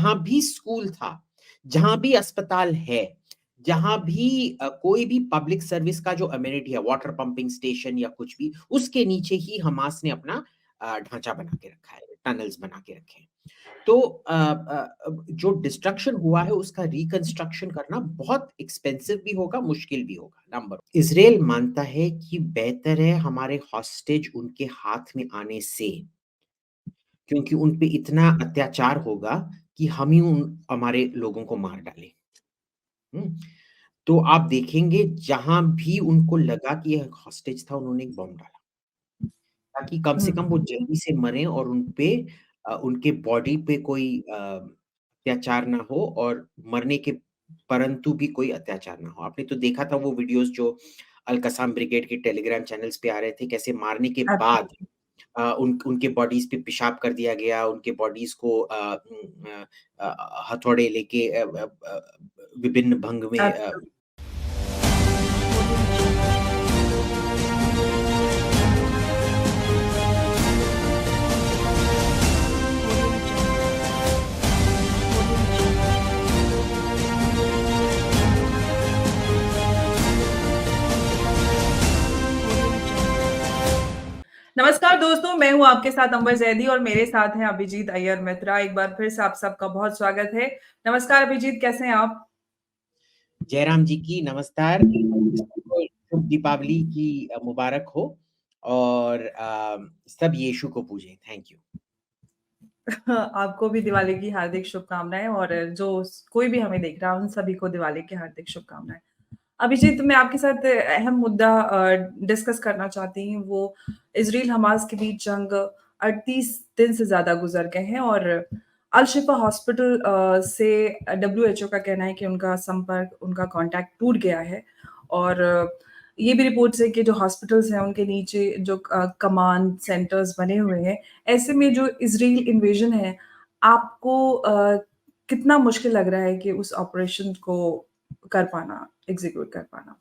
जहां भी स्कूल था, जहां भी अस्पताल है, जहां भी कोई भी पब्लिक सर्विस का जो अमेनिटी है, वाटर पंपिंग स्टेशन या कुछ भी, उसके नीचे ही हमास ने अपना ढांचा बना के रखा है, टनल्स बना के रखे हैं। तो जो डिस्ट्रक्शन हुआ है उसका रिकंस्ट्रक्शन करना बहुत एक्सपेंसिव भी होगा, मुश्किल भी होगा। नंबर, इजराइल मानता है कि बेहतर है हमारे हॉस्टेज उनके हाथ में आने से, क्योंकि उन पे इतना अत्याचार होगा कि हम ही उन हमारे लोगों को मार डालें। तो आप देखेंगे जहां भी उनको लगा कि यह हॉस्टेज था, उन्होंने एक बॉम्ब डाला, ताकि कम से कम वो जल्दी से मरें और उनपे उनके बॉडी पे कोई अत्याचार ना हो, और मरने के परंतु भी कोई अत्याचार ना हो। आपने तो देखा था वो वीडियोस जो अल कसाम ब्रिगेड के टेलीग्राम चैनल्स पे आ रहे थे, कैसे मारने के बाद उनके बॉडीज पे पेशाब कर दिया गया, उनके बॉडीज को हथौड़े लेके विभिन्न भंग में नमस्कार दोस्तों, मैं हूं आपके साथ अंबर जैदी और मेरे साथ हैं अभिजीत अय्यर मित्रा। एक बार फिर से आप सबका बहुत स्वागत है। नमस्कार अभिजीत, कैसे हैं आप? जयराम जी की नमस्कार। शुभ दीपावली की मुबारक हो, और सब यीशु को पूजें। Thank you. आपको भी दिवाली की हार्दिक शुभकामनाएं, और जो कोई भी हमें देख रहा है उन सभी को दिवाली की हार्दिक शुभकामनाएं। अभिजीत, मैं आपके साथ अहम मुद्दा डिस्कस करना चाहती हूँ। वो इजराइल हमास के बीच जंग 38 दिन से ज्यादा गुजर गए हैं, और अल शिफा हॉस्पिटल से डब्ल्यूएचओ का कहना है कि उनका संपर्क, उनका कांटेक्ट टूट गया है। और ये भी रिपोर्ट्स है कि जो हॉस्पिटल्स हैं उनके नीचे जो कमांड सेंटर्स बने हुए हैं, ऐसे में जो इजराइल इन्वेजन है, आपको कितना मुश्किल लग रहा है कि उस ऑपरेशन को कर पाना, एग्जीक्यूट कर पाना?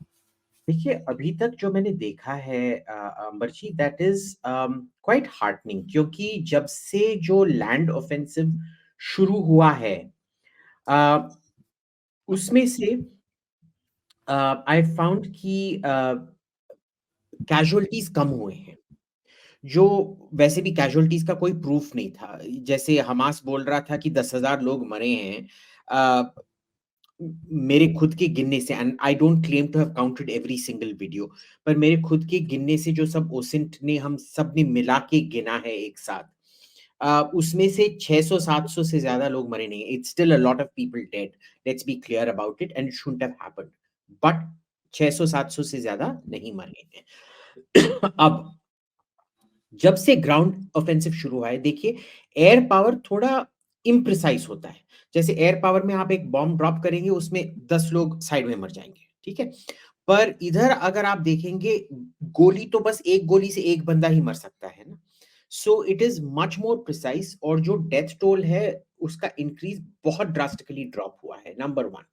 देखिए, अभी तक जो मैंने देखा है अंबरजी, दैट इज क्वाइट हार्टनिंग, क्योंकि जब से जो लैंड ऑफेंसिव शुरू हुआ है, अ, उसमें से आई फाउंड कि कैजुअलिटीज कम हुए हैं, जो वैसे भी कैजुअलिटीज का कोई प्रूफ नहीं था। जैसे हमास बोल रहा था कि 10,000 लोग मरे हैं, अ, मेरे खुद के गिनने से, and I don't claim to have counted every single video, पर मेरे खुद के गिनने से जो सब ओसिंट ने, हम सब ने मिला के गिना है एक साथ, उसमें से 600-700 से ज्यादा लोग मरे नहीं। It's still a lot of people dead, let's be clear about it, and it shouldn't have happened, but 600-700 से ज्यादा नहीं मरे हैं। अब जब से ग्राउंड ऑफेंसिव शुरू हुआ है, देखिए, एयर पावर थोड़ा इम्प्रिसाइज होता है। जैसे एयर पावर में आप एक बॉम्ब ड्रॉप करेंगे, उसमें 10 लोग साइड में मर जाएंगे, ठीक है। पर इधर अगर आप देखेंगे, गोली तो बस एक गोली से एक बंदा ही मर सकता है ना। So it is much more precise, और जो डेथ टोल है उसका इंक्रीज बहुत ड्रास्टिकली ड्रॉप हुआ है। Number one.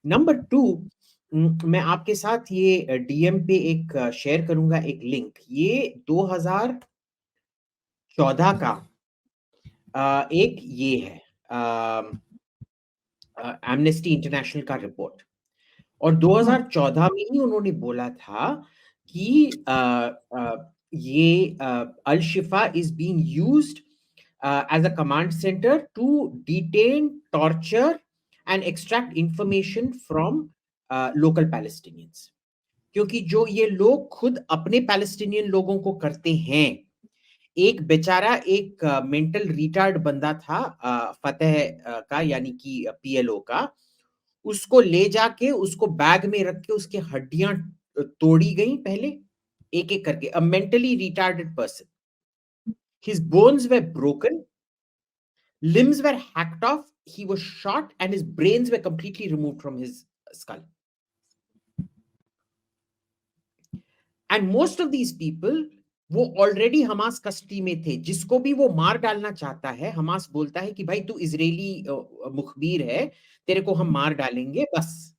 नंबर टू, मैं आपके साथ ये डीएम पे एक शेयर करूंगा एक लिंक। ये 2014 का एक ये है एमनेस्टी इंटरनेशनल का रिपोर्ट, और 2014 में ही उन्होंने बोला था कि ये अल शिफा is being used as a command center to detain, torture, and extract information from local Palestinians. क्योंकि जो ये लोग खुद अपने पैलेस्टीनियन लोगों को करते हैं। एक बेचारा एक मेंटल रिटार्ड बंदा था, फतेह का, यानी कि पीएलओ का, उसको ले जाके उसको बैग में रख के उसकी हड्डियां तोड़ी गई पहले, एक एक करके। A mentally retarded person, his bones were broken, limbs were hacked off, he was shot, and his brains were completely removed from his skull. And most of these people, वो ऑलरेडी हमास कस्टडी में थे। जिसको भी वो मार डालना चाहता है, हमास बोलता है कि भाई तू इजरायली मुखबिर है, तेरे को हम मार डालेंगे, बस।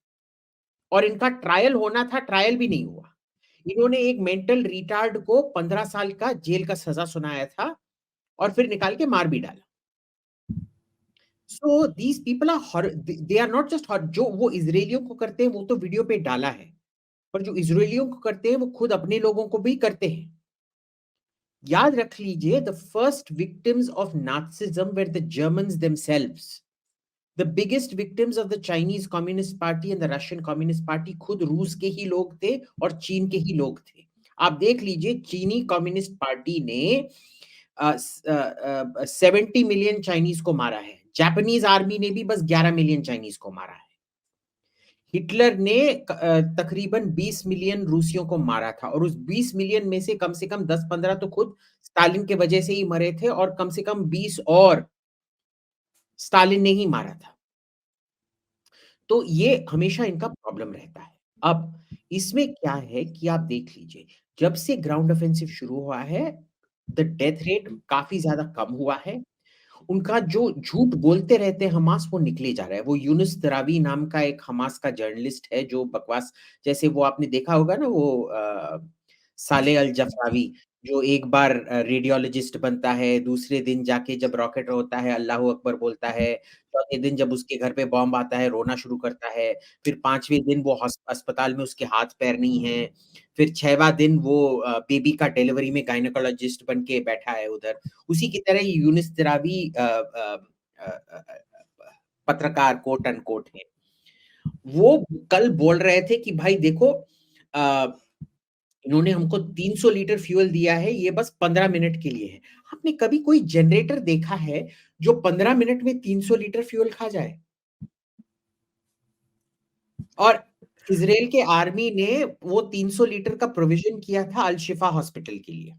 और इनका ट्रायल होना था, ट्रायल भी नहीं हुआ। इन्होंने एक मेंटल रिटार्ड को 15 साल का जेल का सजा सुनाया था, और फिर निकाल के मार भी डाला। So these people are they are not just जो वो इज़राइलियों को करते हैं, वो तो वीडियो पे डाला है। पर जो इज़राइलियों को करते हैं, वो खुद अपने लोगों को भी करते हैं। याद रख लीजिए, the first victims of Nazism were the Germans themselves. The biggest victims of the Chinese Communist Party and the Russian Communist Party खुद रूस के ही लोग थे और चीन के ही लोग थे। आप देख लीजिए, चीनी कम्युनिस्ट पार्टी ने 70 मिलियन चाइनीज़ को मारा है। जापानीज़ आर्मी ने भी बस 11 मिलियन चाइनीज़ को मारा है। हिटलर ने तकरीबन 20 मिलियन रूसियों को मारा था और उस 20 मिलियन में से कम 10-15 तो खुद स्टालिन के वजह से ही मरे थे और कम से कम 20 और स्टालिन ने ही मारा था। तो ये हमेशा इनका प्रॉब्लम रहता है। अब इसमें क्या है कि आप देख लीजिए, जब से ग्राउंड ऑफेंसिव शुरू हुआ है, द डेथ रेट काफ़ी ज़्यादा कम हुआ है। उनका जो झूठ बोलते रहते हैं हमास, वो निकले जा रहा है। वो यूनुस दरावी नाम का एक हमास का जर्नलिस्ट है जो बकवास, जैसे वो आपने देखा होगा ना, वो सालेह अल जफ़रावी, जो एक बार रेडियोलॉजिस्ट बनता है, दूसरे दिन जाके जब रॉकेट होता है अल्लाहू अकबर बोलता है, चौथे दिन जब उसके घर पे बॉम्ब आता है रोना शुरू करता है, फिर 5वें दिन वो अस्पताल में उसके हाथ-पैर नहीं हैं, फिर 6वाँ दिन वो बेबी का डिलीवरी में गायनेकोलॉजिस्ट बन के बैठा है उधर। उसी की तरह ये यूनुस दरावी पत्रकार कोट अनकोट है। वो कल बोल रहे थे कि भाई देखो, अ, इन्होंने हमको 300 लीटर फ्यूल दिया है, ये बस 15 मिनट के लिए है। आपने कभी कोई जनरेटर देखा है जो 15 मिनट में 300 लीटर फ्यूल खा जाए? और इज़राइल के आर्मी ने वो 300 लीटर का प्रोविज़न किया था अल-शिफा हॉस्पिटल के लिए।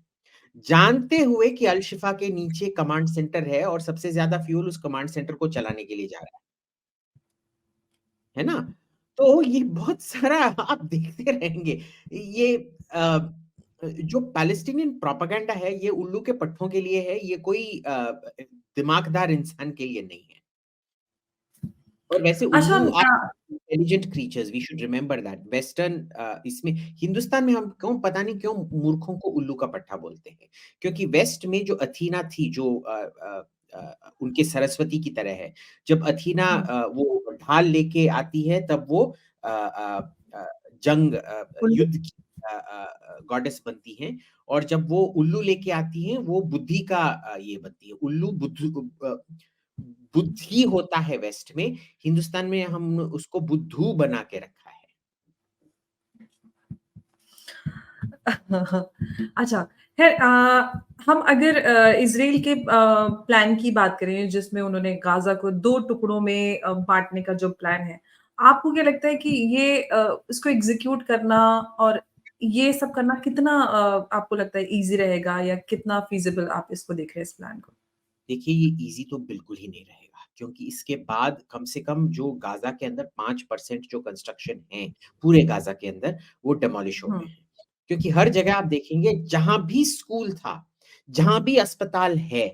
जानते हुए कि अल-शिफा के नीचे कमांड सेंटर है और सबसे ज़्यादा फ्यूल उस कमांड सेंटर को चलाने के लिए जा रहा है ना? तो ये बहुत सारा आप देखते रहेंगे। ये जो पैलेस्टीनियन प्रोपेगेंडा है, ये उल्लू के पट्टों के लिए है, ये कोई दिमागदार इंसान के लिए नहीं है। और वैसे अच्छा उल्लू are intelligent creatures, we should remember that western इसमें हिंदुस्तान में हम क्यों पता नहीं क्यों मूर्खों को उल्लू का पट्टा बोलते हैं। क्योंकि वेस्ट में जो अथीना थी, जो उनके सरस्वती की तरह है। जब अथीना हुँ, वो ढाल लेके आती है तब वो उल्लू युद्ध की गॉडेस बनती हैं और जब वो उल्लू लेके आती हैं वो बुद्धि का ये बनती है। उल्लू बुद्धि होता है वेस्ट में, हिंदुस्तान में हम उसको बुद्धू बना के रखा है। अच्छा, ख़ैर हम अगर इज़राइल के प्लान की बात करें जिसमें उन्होंने गाज़ा को 2 टुकड़ों में बाँटने का जो प्लान है, आपको क्या लगता है कि ये इसको एग्ज़ीक्यूट करना और ये सब करना कितना आपको लगता है ईज़ी रहेगा या कितना फ़ीज़िबल आप इसको देख रहे हैं इस प्लान को? देखिए, ये ईज़ी तो बिल्कुल ही नहीं रहेगा, क्योंकि इसके बाद कम से कम जो गाज़ा के अंदर 5% जो कंस्ट्रक्शन हैं, पूरे गाज़ा के अंदर, वो डिमोलिश हो हुँ, गए हैं। क्योंकि हर जगह आप देखेंगे, जहाँ भी स्कूल था, जहाँ भी अस्पताल है,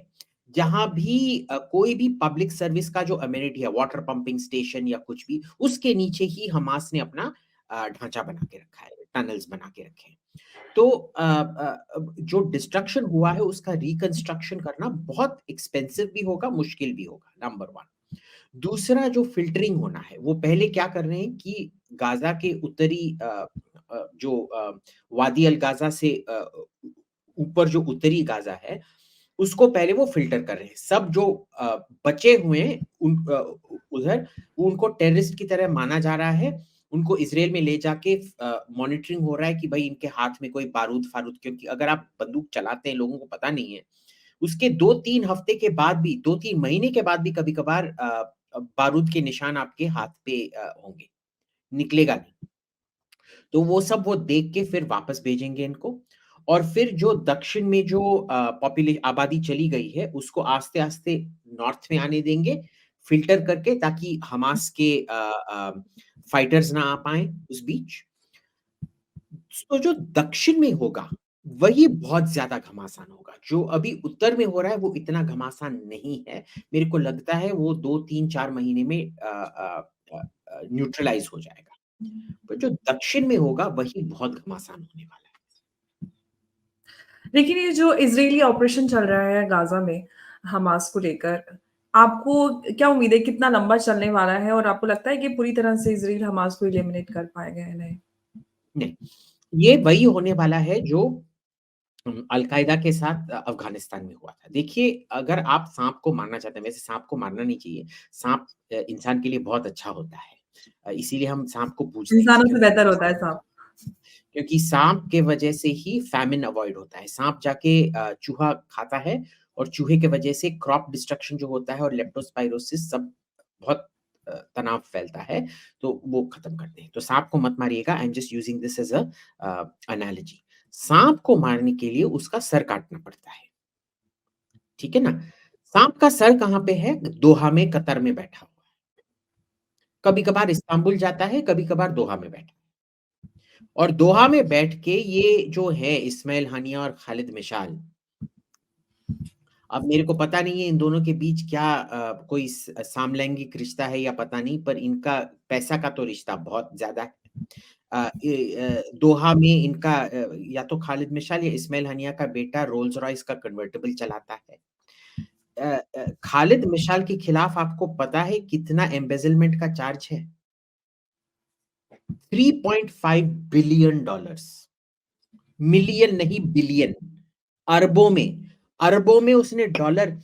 जहाँ भी कोई भी पब्लिक सर्विस का जो अमेनिटी है, वाटर पंपिंग स्टेशन या कुछ भी, उसके नीचे ही हमास ने अपना ढाँचा बना के रखा है, टनल्स बना के रखे हैं। तो जो डिस्ट्रक्शन हुआ है उसका रिकंस्ट्रक्शन करना बहुत एक्सपेंसिव भी होगा, मुश्किल भी होगा, नंबर 1। दूसरा, जो फ़िल्टरिंग होना है, वो पहले क्या कर रहे हैं कि गाज़ा के उत्तरी जो वादी अल गाज़ा से ऊपर जो उत्तरी गाज़ा है, उसको पहले वो फ़िल्टर कर रहे हैं। सब जो बचे हुए हैं उधर, वो उनको टेररिस्ट की तरह माना जा रहा है। उनको इज़राइल में ले जाके मॉनिटरिंग हो रहा है कि भई इनके हाथ में कोई बारूद-फारूद, क्योंकि अगर आप बंदूक चलाते हैं, लोगों को पता नहीं है। उसके 2-3 हफ्ते के बाद भी, 2-3 महीने के बाद भी कभी-कभार बारूद के निशान आपके हाथ पे होंगे, निकलेगा नहीं। तो वो सब वो देख के फिर वापस भेजेंगे इनको और फिर जो दक्षिण में जो आबादी चली गई है, उसको आस्ते-आस्ते नॉर्थ में आने देंगे, फ़िल्टर करके, ताकि हमास के फाइटर्स ना आ पाएँ उस बीच। तो जो दक्षिण में होगा, वही बहुत ज़्यादा घमासान होगा। जो अभी उत्तर में हो रहा है, वो इतना घमासान नहीं है। मेरे को लगता है वो 2, 3, 4 महीने में न्यूट्रलाइज़ हो जाएगा। पर जो दक्षिण में होगा, वही बहुत घमासान होने वाला है। लेकिन ये जो इज़राइली ऑपरेशन चल रहा है गाज़ा में, हमास को लेकर, आपको क्या उम्मीद है कितना लंबा चलने वाला है और आपको लगता है कि पूरी तरह से इज़राइल हमास को एलिमिनेट कर पाएगा या नहीं? नहीं, ये वही होने वाला है जो अल-कायदा के साथ अफ़गानिस्तान में हुआ था। देखिए, अगर आप साँप को मारना चाहते हैं, वैसे साँप को मारना नहीं चाहिए। साँप इंसान के लिए बहुत अच्छा होता है। इसीलिए हम साँप को पूजते हैं, इंसानों से क्योंकि बेहतर होता है साँप। साँप के वजह से ही फ़ैमिन अवॉइड होता है। साँप जाके चूहा खाता है और चूहे के वजह से क्रॉप डिस्ट्रक्शन जो होता है और लेप्टोस्पाइरोसिस सब बहुत तनाव फैलता है, तो वो खत्म करते हैं। तो साँप को मत मारिएगा, I am just using this as analogy. साँप को मारने के लिए उसका सर काटना पड़ता है, ठीक है ना? साँप का सर कहाँ पे है? दोहा में, कतर में बैठा हुआ है। कभी-कभार इस्तांबुल जाता है, कभी-कभार दोहा में बैठा है। और दोहा में बैठ के ये जो है इस्माइल हानिया और खालिद मिशाल, अब मेरे को पता नहीं है इन दोनों के बीच क्या कोई समलैंगिक रिश्ता है या पता नहीं, पर इनका पैसा का तो रिश्ता बहुत ज़्यादा है। दोहा में इनका या तो खालिद मिशाल या इस्माइल हानिया का बेटा रोल्स रॉयस का कन्वर्टिबल चलाता है। खालिद मिशाल के खिलाफ आपको पता है कितना एम्बेज़लमेंट का चार्ज है? $3.5 बिलियन डॉलर्स। मिलियन नहीं, बिलियन। अरबों में, अरबों में उसने डॉलर,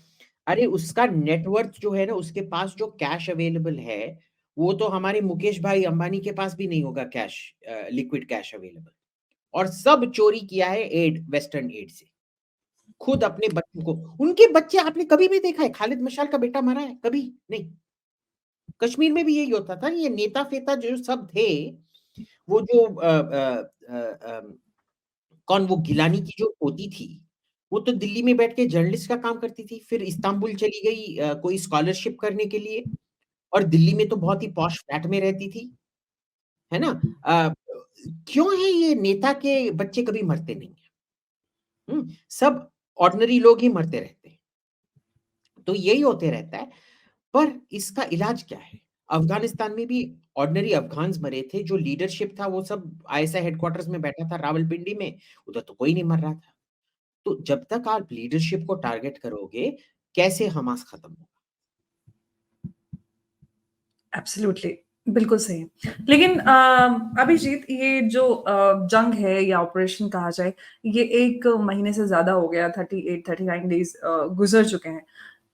अरे उसका नेटवर्थ जो है ना, उसके पास जो कैश अवेलेबल है, वो तो हमारे मुकेश भाई अंबानी के पास भी नहीं होगा कैश, लिक्विड कैश अवेलेबल। और सब चोरी किया है एड, वेस्टर्न एड से। खुद अपने बच्चों को, उनके बच्चे आपने कभी भी देखा है खालिद मशाल का बेटा मरा है? कभी नहीं। कश्मीर में भी यही होता था, ये नेता-फेता जो सब थे, वो जो कौन, वो गिलानी की जो पोती थी, वो तो दिल्ली में बैठ के जर्नलिस्ट का काम करती थी, फिर इस्तांबुल चली गई कोई स्कॉलरशिप करने के लिए, और दिल्ली में तो बहुत ही पॉश फ्लैट में रहती थी, है ना? क्यों है ये नेता के बच्चे कभी मरते नहीं हैं? सब ऑर्डिनरी लोग ही मरते रहते हैं। तो यही होते रहता है, पर इसका इलाज क्या है? अफ़गानिस्तान में भी ऑर्डिनरी अफ़गान्स मरे थे, जो लीडरशिप था वो सब आईएसआई हेडक्वार्टर्स में बैठा था रावलपिंडी में, उधर तो कोई नहीं मर रहा था। तो जब तक आप लीडरशिप को टारगेट करोगे, कैसे हमास खत्म होगा? एब्सोल्युटली, बिल्कुल सही। लेकिन अभिजीत ये जो जंग है या ऑपरेशन कहा जाए, ये 1 महीने से ज़्यादा हो गया 38 39 डेज़ गुज़र चुके हैं।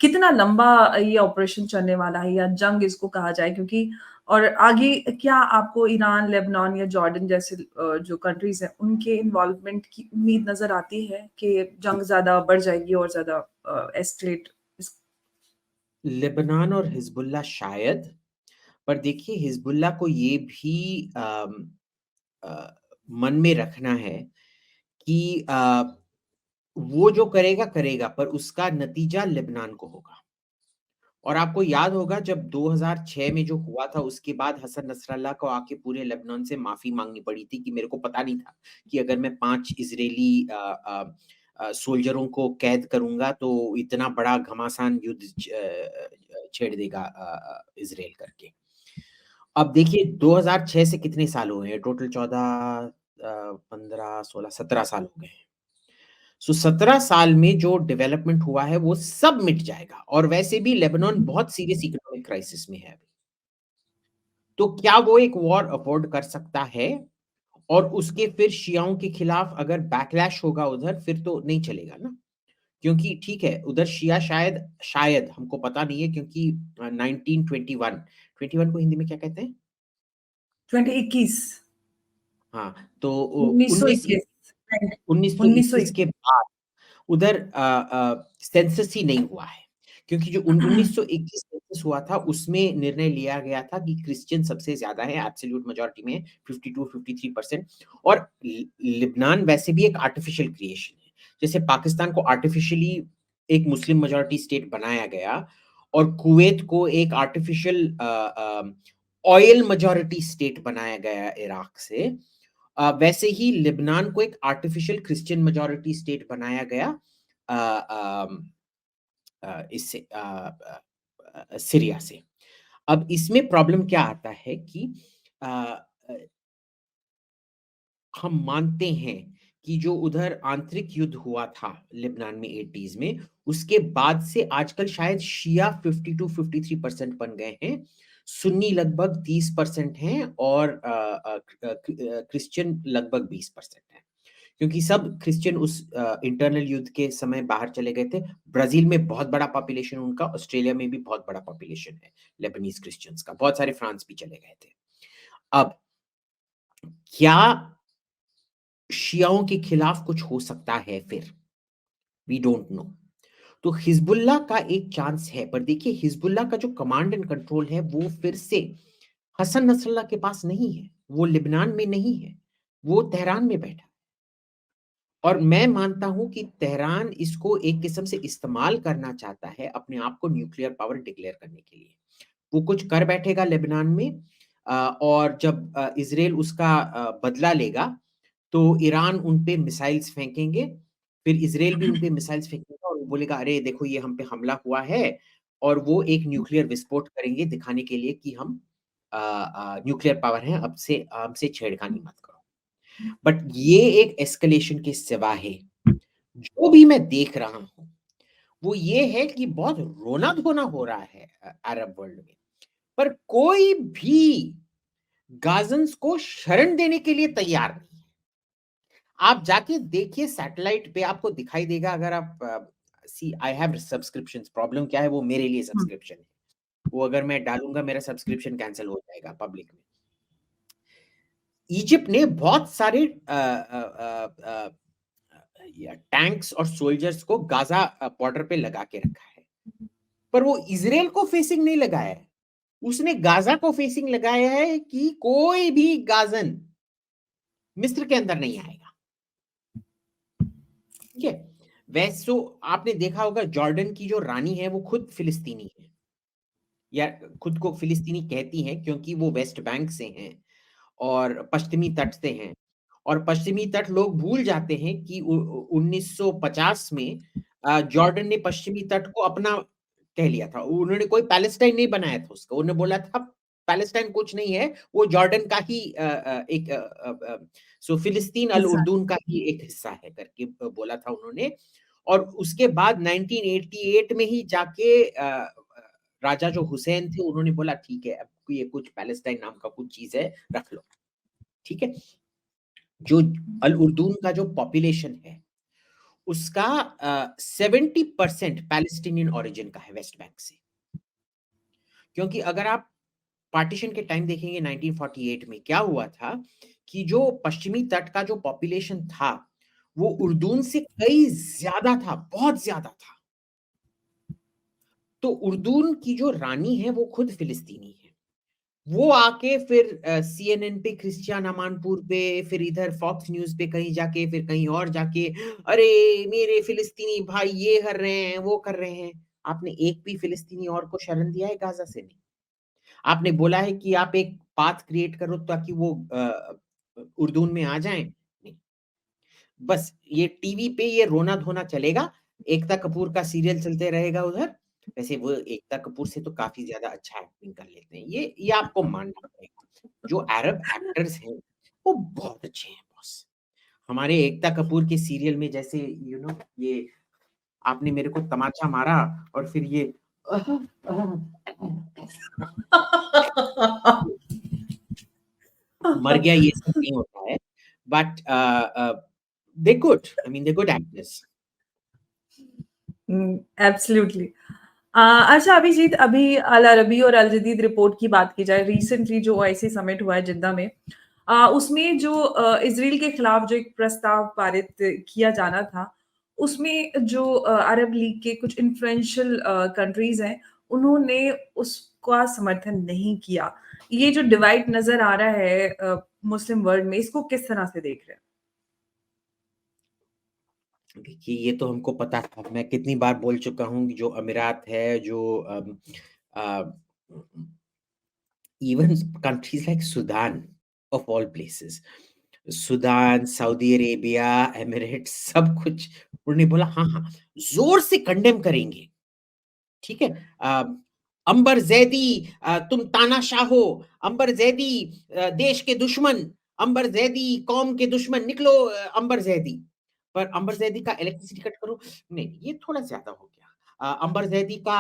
कितना लंबा ये ऑपरेशन चलने वाला है या जंग इसको कहा जाए क्योंकि और आगे क्या आपको ईरान, लेबनान या जॉर्डन जैसे जो कंट्रीज़ हैं, उनके इन्वॉल्वमेंट की उम्मीद नज़र आती है कि जंग ज़्यादा बढ़ जाएगी और ज़्यादा एस्केलेट इस लेबनान और हिज़्बुल्लाह शायद, पर देखिए हिज़्बुल्लाह को ये भी अ, मन में रखना है कि वो जो करेगा, करेगा, पर उसका नतीजा लेबनान को होगा। और आपको याद होगा जब 2006 में जो हुआ था, उसके बाद हसन नसरल्लाह को आके पूरे लेबनान से माफ़ी माँगनी पड़ी थी कि मेरे को पता नहीं था कि अगर मैं 5 इज़राइली सोल्जरों को कैद करूँगा तो इतना बड़ा घमासान युद्ध छेड़ देगा इज़राइल करके। अब देखिए 2006 से कितने साल हुए हैं? टोटल 14 15, 16, 17 साल हो गए हैं। सो 17 साल में जो डेवलपमेंट हुआ है वो सब मिट जाएगा, और वैसे भी लेबनान बहुत सीरियस इकोनॉमिक क्राइसिस में है अभी। तो क्या वो एक वॉर अफोर्ड कर सकता है? और उसके फिर शियाओं के खिलाफ अगर बैकलैश होगा उधर, फिर तो नहीं चलेगा ना। क्योंकि ठीक है, उधर शिया शायद शायद हमको पता नहीं है, क्योंकि 1921, 21 को हिंदी में क्या कहते हैं? 2021 हाँ, तो ओ 1921 राइट 1921 1921 के बाद उधर सेंसस ही नहीं हुआ है, क्योंकि जो 1921 सेंसस हुआ था, उसमें निर्णय लिया गया था कि क्रिश्चियन सबसे ज़्यादा है, एब्सोल्यूट मेजॉरिटी में 52-53%, और लिबनान वैसे भी एक आर्टिफिशियल क्रिएशन है। जैसे पाकिस्तान को आर्टिफिशियली एक मुस्लिम मेजॉरिटी स्टेट बनाया गया, और कुवैत को एक आर्टिफिशियल ऑयल मेजॉरिटी स्टेट बनाया गया इराक से। वैसे ही लेबनान को एक आर्टिफिशियल क्रिश्चियन मेजॉरिटी स्टेट बनाया गया अ, अम, इससे सीरिया से। अब इसमें प्रॉब्लम क्या आता है कि अ, अ, हम मानते हैं कि जो उधर आंतरिक युद्ध हुआ था लेबनान में 80s में, उसके बाद से आजकल शायद शिया 50 टू 53% बन गए हैं, सुन्नी लगभग 30% हैं और क्रिश्चियन लगभग 20% हैं। क्योंकि सब क्रिश्चियन उस इंटरनल युद्ध के समय बाहर चले गए थे। ब्राज़ील में बहुत बड़ा पॉपुलेशन उनका, ऑस्ट्रेलिया में भी बहुत बड़ा पॉपुलेशन है लेबनीज़ क्रिश्चियंस का, बहुत सारे फ्रांस भी चले गए थे। अब क्या शियाओं के खिलाफ कुछ हो सकता है फिर? We don't know. तो हिजबुल्लाह का एक चांस है, पर देखिए हिजबुल्लाह का जो कमांड एंड कंट्रोल है वो फिर से हसन नसरल्लाह के पास नहीं है, वो लेबनान में नहीं है, वो तेहरान में बैठा है। और मैं मानता हूं कि तेहरान इसको एक किस्म से इस्तेमाल करना चाहता है अपने आप को न्यूक्लियर पावर डिक्लेयर करने के लिए। वो कुछ कर बैठेगा लेबनान में, और जब इजराइल उसका बदला लेगा तो ईरान उन पे मिसाइल्स फेंकेंगे, फिर इजराइल भी उन पे मिसाइल्स फेंकेगा और वो बोलेगा अरे देखो ये हम पे हमला हुआ है, और वो एक न्यूक्लियर विस्फोट करेंगे दिखाने के लिए कि हम न्यूक्लियर पावर हैं, अब से हमसे छेड़खानी मत करो। बट ये एक एस्केलेशन के सिवा है। जो भी मैं देख रहा हूं वो ये है कि बहुत रोना धोना हो रहा है अरब वर्ल्ड में, पर कोई भी गाजन्स को शरण देने के लिए तैयार नहीं है। आप जाके देखिए सैटेलाइट पे आपको दिखाई देगा, अगर आप सी आई हैव सब्सक्रिप्शंस, प्रॉब्लम क्या है वो मेरे लिए हुँ, सब्सक्रिप्शन है, वो अगर मैं डालूंगा मेरा सब्सक्रिप्शन कैंसिल हो जाएगा पब्लिक में। इजिप्ट ने बहुत सारे टैंक्स और सोल्जर्स को गाजा बॉर्डर पे लगा के रखा है, पर वो इजराइल को फेसिंग नहीं लगाया है, उसने गाजा को फेसिंग लगाया है कि कोई भी गाजन मिस्र के अंदर नहीं आएगा। ठीक है, वैसे तो आपने देखा होगा जॉर्डन की जो रानी है वो खुद फिलिस्तीनी है, या खुद को फिलिस्तीनी कहती हैं क्योंकि वो वेस्ट बैंक से हैं और पश्चिमी तट से हैं। और पश्चिमी तट लोग भूल जाते हैं कि 1950 में जॉर्डन ने पश्चिमी तट को अपना कह लिया था, उन्होंने कोई पैलेस्टाइन नहीं बनाया था उसका, उन्होंने बोला था पैलेस्टाइन कुछ नहीं है, वो जॉर्डन का ही एक सो फिलिस्तीन अल हिस्सा उर्दून का ही एक हिस्सा है करके बोला था उन्होंने। और उसके बाद 1988 में ही जाके राजा जो हुसैन थे उन्होंने बोला ठीक है अब ये कुछ पैलेस्टाइन नाम का कुछ चीज है, रख लो। ठीक है, जो अल उर्दून का जो पॉपुलेशन है उसका 70% पैलेस्टीनियन ओरिजिन का है वेस्ट बैंक से। क्योंकि अगर आप पार्टीशन के टाइम देखेंगे 1948 में क्या हुआ था कि जो पश्चिमी तट का जो पॉपुलेशन था वो उर्दून से कई ज्यादा था, बहुत ज्यादा था। तो उर्दून की जो रानी है वो खुद फिलिस्तीनी है। वो आके फिर सीएनएन पे, क्रिश्चियन अमानपुर पे, फिर इधर फॉक्स न्यूज पे कहीं जाके, फिर कहीं और जाके अरे मेरे फिलिस्तीनी भाई ये कर रहे हैं वो कर रहे हैं। आपने एक भी फिलिस्तीनी और को शरण दिया है गाजा से? नहीं। आपने बोला है कि आप एक पाथ क्रिएट करो ताकि वो उर्दून में आ जाएं? नहीं। बस ये टीवी पे ये रोना धोना चलेगा, एकता कपूर का सीरियल चलते रहेगा उधर। वैसे वो एकता कपूर से तो काफ़ी ज़्यादा अच्छा एक्टिंग कर लेते हैं। ये आपको मानना पड़ेगा। जो अरब एक्टर्स हैं, वो बहुत अच्छे हैं बॉस। हमारे एकता कपूर के सीरियल में जैसे ये आपने मेरे को तमाचा मारा और फिर ये मर गया, ये सब नहीं होता है। But they good, I mean they good actors. Absolutely. अच्छा अभिजीत, अभी अल अरबी और अल जदीद रिपोर्ट की बात की जाए, रिसेंटली जो ओआईसी समिट हुआ है जिद्दा में, उसमें जो इजराइल के खिलाफ जो एक प्रस्ताव पारित किया जाना था, उसमें जो अरब लीग के कुछ इन्फ्लुएंशियल कंट्रीज हैं, उन्होंने उसका समर्थन नहीं किया। ये जो डिवाइड नजर आ रहा है मुस्लिम वर्ल्ड में, इसको किस तरह से देख रहे हैं? देखिए, ये तो हमको पता था। मैं कितनी बार बोल चुका हूँ कि जो अमीरात है, जो uh, even countries like Sudan of all places, Sudan, Saudi Arabia, Emirates सब कुछ उन्होंने बोला हाँ, हाँ, ज़ोर से कंडेम करेंगे। ठीक है? अंबर ज़ैदी तुम तानाशाह हो, अंबर ज़ैदी देश के दुश्मन, अंबर ज़ैदी कौम के दुश्मन निकलो अंबर ज़ैदी। पर अंबर ज़ैदी का इलेक्ट्रिसिटी कट करो, नहीं, ये थोड़ा ज़्यादा हो गया। अंबर ज़ैदी का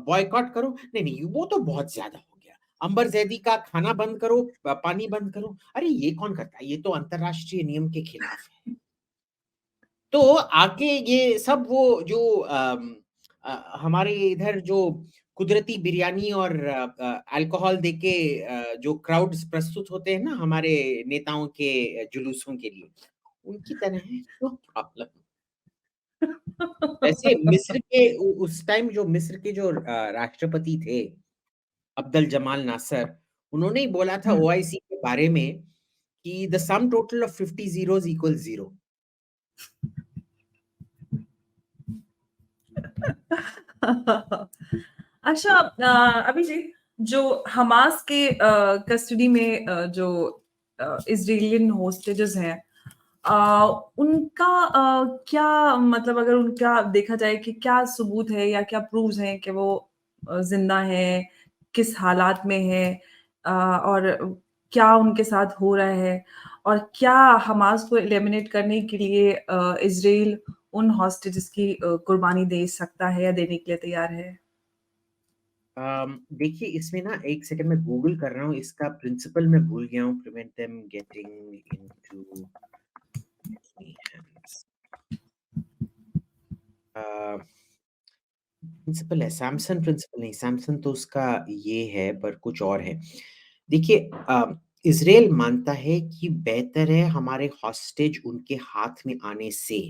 बॉयकॉट करो, नहीं, नहीं, वो तो बहुत ज़्यादा हो गया। अंबर ज़ैदी का खाना बंद करो, पानी बंद करो, अरे ये कौन करता है? ये तो अंतर्राष्ट्रीय नियम के खिलाफ है। तो आके ये सब वो जो हमारे इधर जो कुदरती बिरयानी और अल्कोहल देके जो क्राउड्स प्रस्तुत होते हैं ना हमारे नेताओं के जुलूसों के लिए, उनकी तरह है, नो प्रॉब्लम। वैसे मिस्र के उस टाइम जो मिस्र के जो राष्ट्रपति थे, अब्दुल जमाल नासर, उन्होंने ही बोला था हुँ। ओआईसी के बारे में कि the sum total of 50 zeros equals 0। अच्छा अभिजीत जो हमास के कस्टडी में जो इज़राइलियन होस्टेजेस हैं अ, उनका क्या मतलब अगर उनका देखा जाए कि क्या सबूत है या क्या प्रूफ्स हैं कि वो ज़िंदा हैं, किस हालात में हैं और क्या उनके साथ हो रहा है और क्या हमास को एलिमिनेट करने के लिए इज़राइल उन हॉस्टेजेस की कुर्बानी दे सकता है या देने के लिए तैयार है? देखिए इसमें ना 1 सेकंड मैं गूगल कर रहा हूँ, इसका प्रिंसिपल मैं भूल गया हूँ, prevent them getting into enemy hands. Uh, principle है, सैमसन प्रिंसिपल नहीं, सैमसन तो उसका ये है पर कुछ और है। देखिए इज़राइल मानता है कि बेहतर है हमारे हॉस्टेज उनके हाथ में आने से,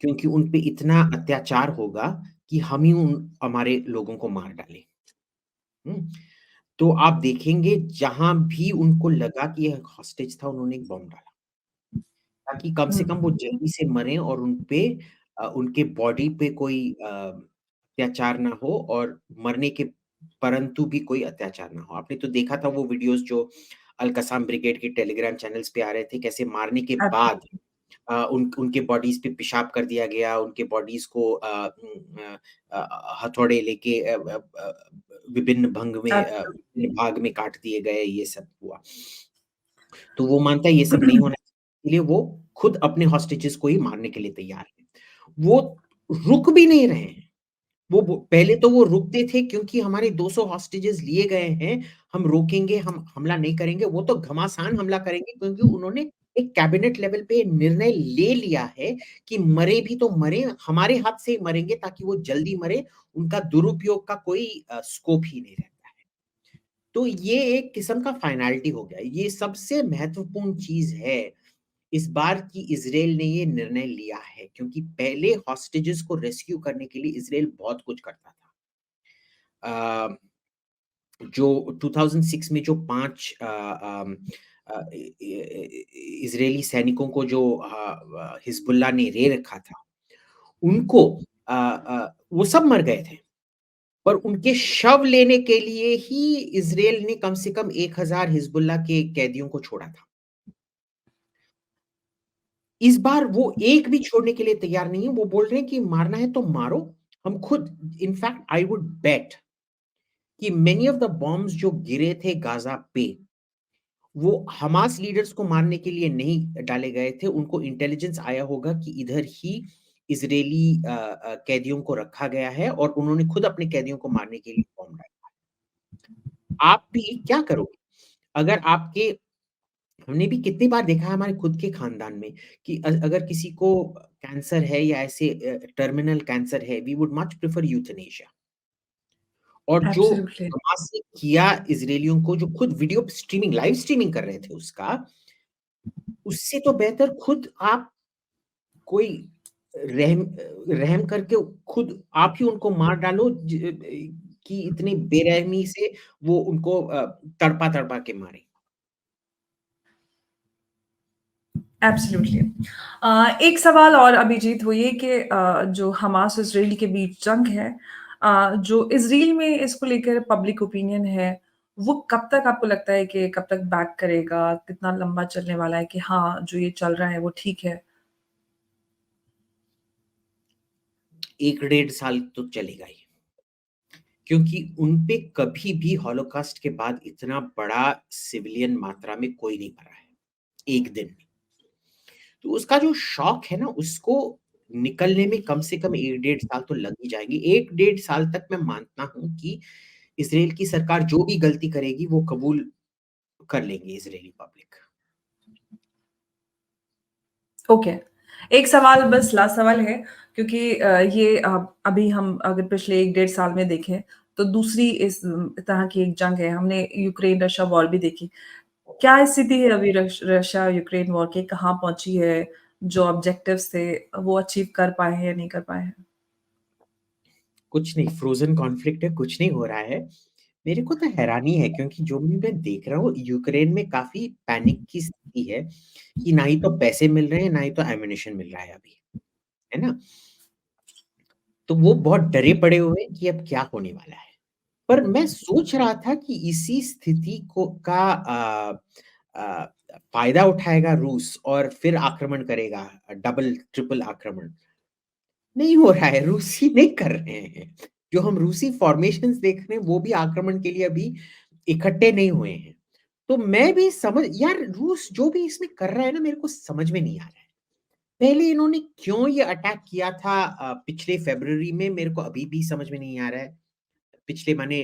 क्योंकि उन पे इतना अत्याचार होगा कि हम ही उन हमारे लोगों को मार डालें। हुँ? तो आप देखेंगे जहाँ भी उनको लगा कि ये हॉस्टेज था, उन्होंने एक बॉम्ब डाला, ताकि कम से हुँ। कम वो जल्दी से मरें और उन पे उनके बॉडी पे कोई अत्याचार ना हो और मरने के परंतु भी कोई अत्याचार ना हो। आपने तो देखा था वो वीडियोज़ जो अल-कसाम ब्रिगेड के टेलीग्राम चैनल्स पे आ रहे थे, कैसे मारने के बाद एब्सोल्युटली। उनके बॉडीज़ पे पेशाब कर दिया गया, उनके बॉडीज़ को हथौड़े लेके विभिन्न एब्सोल्युटली। विभिन्न भाग में काट दिए गए, ये सब हुआ। तो वो मानता है ये सब नहीं होना चाहिए, इसलिए वो खुद अपने हॉस्टेजेस को ही मारने के लिए तैयार है। वो रुक भी नहीं रहे हैं। वो पहले तो वो रुकते थे क्योंकि हमारे 200 हॉस्टेजेस लिए गए हैं, हम रोकेंगे, हम हमला नहीं करेंगे, वो तो घमासान हमला करेंगे क्योंकि उन्होंने एक कैबिनेट लेवल पे निर्णय ले लिया है कि मरे भी तो मरे, हमारे हाथ से ही मरेंगे ताकि वो जल्दी मरे, उनका दुरुपयोग का कोई स्कोप ही नहीं रहता है। तो ये एक किस्म का फाइनैलिटी हो गया। ये सबसे महत्वपूर्ण चीज़ है, इस बार की इज़राइल ने ये निर्णय लिया है क्योंकि पहले हॉस्टेजेस को रेस्क्यू करने के लिए इज़राइल बहुत कुछ करता था। अ, जो 2006 में जो 5 इज़राइली सैनिकों को जो हिज़्बुल्लाह ने रखा था, उनको वो सब मर गए थे। पर उनके शव लेने के लिए ही इज़राइल ने कम से कम 1000 हिज़्बुल्लाह के कैदियों को छोड़ा था। इस बार वो एक भी छोड़ने के लिए तैयार नहीं है, वो बोल रहे हैं कि मारना है तो मारो, हम खुद इनफैक्ट आई वुड बेट कि मेनी ऑफ द बॉम्ब्स जो गिरे थे गाज़ा पे, वो हमास लीडर्स को मारने के लिए नहीं डाले गए थे, उनको इंटेलिजेंस आया होगा कि इधर ही इज़राइली कैदियों को रखा गया है और उन्होंने खुद अपने कैदियों को मारने के लिए बॉम्ब डाला। आप भी क्या करोगे? अगर आपके हमने भी कितनी बार देखा है हमारे खुद के खानदान में कि अगर किसी को कैंसर है या ऐसे टर्मिनल कैंसर है, we would much prefer euthanasia और जो एब्सोल्युटली। हमास ने किया इज़राइलियों को जो खुद वीडियो स्ट्रीमिंग लाइव स्ट्रीमिंग कर रहे थे उसका, उससे तो बेहतर खुद आप कोई रहम रहम करके खुद आप ही उनको मार डालो कि इतनी बेरहमी से वो उनको तड़पा-तड़पा के मारे। एब्सोल्युटली। एक सवाल और अभिजीत वो ये कि जो हमास और इज़राइल के बीच जंग है जो इज़राइल में इसको लेकर पब्लिक ओपिनियन है, वो कब तक आपको लगता है कि कब तक बैक करेगा? कितना लंबा चलने वाला है कि हाँ, जो ये चल रहा है वो ठीक है? 1 डेढ़ साल तो चलेगा ही। क्योंकि उन पे कभी भी हॉलोकॉस्ट के बाद इतना बड़ा सिविलियन मात्रा में कोई नहीं मरा है, एक दिन में। तो उसका जो शॉक है ना, उसको निकलने में कम से कम 1 डेढ़ साल तो लग ही जाएँगे। 1 डेढ़ साल तक मैं मानता हूँ कि इज़राइल की सरकार जो भी गलती करेगी, वो कबूल कर लेंगे इज़राइली पब्लिक। ओके। एक सवाल बस लास्ट सवाल है क्योंकि ये अभी हम अगर पिछले 1 डेढ़ साल में देखें, तो दूसरी इस तरह की एक जंग है। हमने यूक्रेन-रशिया वॉर भी देखी। क्या स्थिति है अभी रशिया-यूक्रेन वॉर की? कहाँ पहुँची है? जो ऑब्जेक्टिव्स थे, वो अचीव कर पाए हैं या नहीं कर पाए हैं? कुछ नहीं, फ्रोज़न कॉन्फ्लिक्ट है, कुछ नहीं हो रहा है। मेरे को तो हैरानी है क्योंकि जो भी मैं देख रहा हूँ, यूक्रेन में काफ़ी पैनिक की स्थिति है कि ना ही तो पैसे मिल रहे हैं, ना ही तो एम्युनिशन मिल रहा है अभी, है ना? तो वो बहुत डरे पड़े हुए हैं कि अब क्या होने वाला है। पर मैं सोच रहा था कि इसी स्थिति को का अ, फ़ायदा उठाएगा रूस और फिर आक्रमण करेगा, डबल, ट्रिपल आक्रमण। नहीं हो रहा है, रूसी नहीं कर रहे हैं। जो हम रूसी फ़ॉर्मेशंस देख रहे हैं, वो भी आक्रमण के लिए अभी इकट्ठे नहीं हुए हैं। तो मैं भी समझ यार रूस जो भी इसमें कर रहा है ना, मेरे को समझ में नहीं आ रहा है। पहले इन्होंने क्यों ये अटैक किया था पिछले फ़रवरी में, मेरे को अभी भी समझ में नहीं आ रहा है। पिछले माने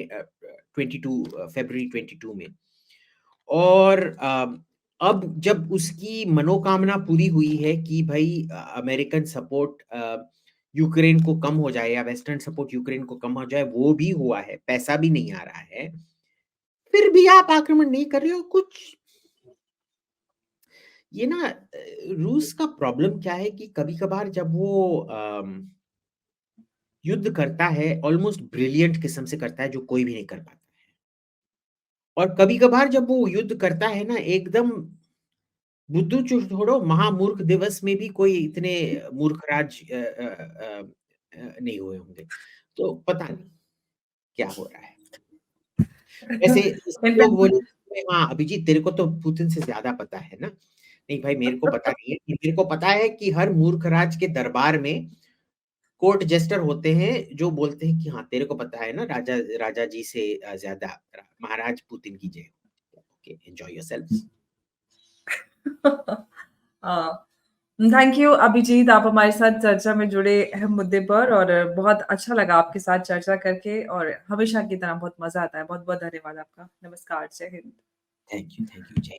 22 फ़रवरी 22 में। और अब जब उसकी मनोकामना पूरी हुई है कि भई अमेरिकन सपोर्ट यूक्रेन को कम हो जाए या वेस्टर्न सपोर्ट यूक्रेन को कम हो जाए, वो भी हुआ है, पैसा भी नहीं आ रहा है। फिर भी आप आक्रमण नहीं कर रहे हो, कुछ ये ना रूस का प्रॉब्लम क्या है कि कभी-कभार जब वो युद्ध करता है, ऑलमोस्ट ब्रिलियंट किस्म से करता है, जो कोई भी नहीं कर पाता है। और कभी-कभार जब वो युद्ध करता है ना, एकदम बुद्धू छोड़ो, महामूर्ख दिवस में भी कोई इतने मूर्खराज नहीं हुए होंगे। तो पता नहीं क्या हो रहा है। वैसे लोग बोलेंगे हाँ, अभिजीत तेरे को तो पुतिन से ज़्यादा पता है ना? नहीं भाई मेरे को पता नहीं है। मेरे को पता है कि हर मूर्खराज के दरबार में कोर्ट जेस्टर होते हैं जो बोलते हैं कि हाँ, तेरे को पता है ना राजा राजा जी से ज़्यादा महाराज पुतिन की जय हो। Okay, enjoy yourselves. हाँ, थैंक यू अभिजीत, आप हमारे साथ चर्चा में जुड़े अहम मुद्दे पर और बहुत अच्छा लगा आपके साथ चर्चा करके और हमेशा की तरह बहुत मज़ा आता है। बहुत-बहुत धन्यवाद आपका। नमस्कार, जय हिंद। थैंक यू, जय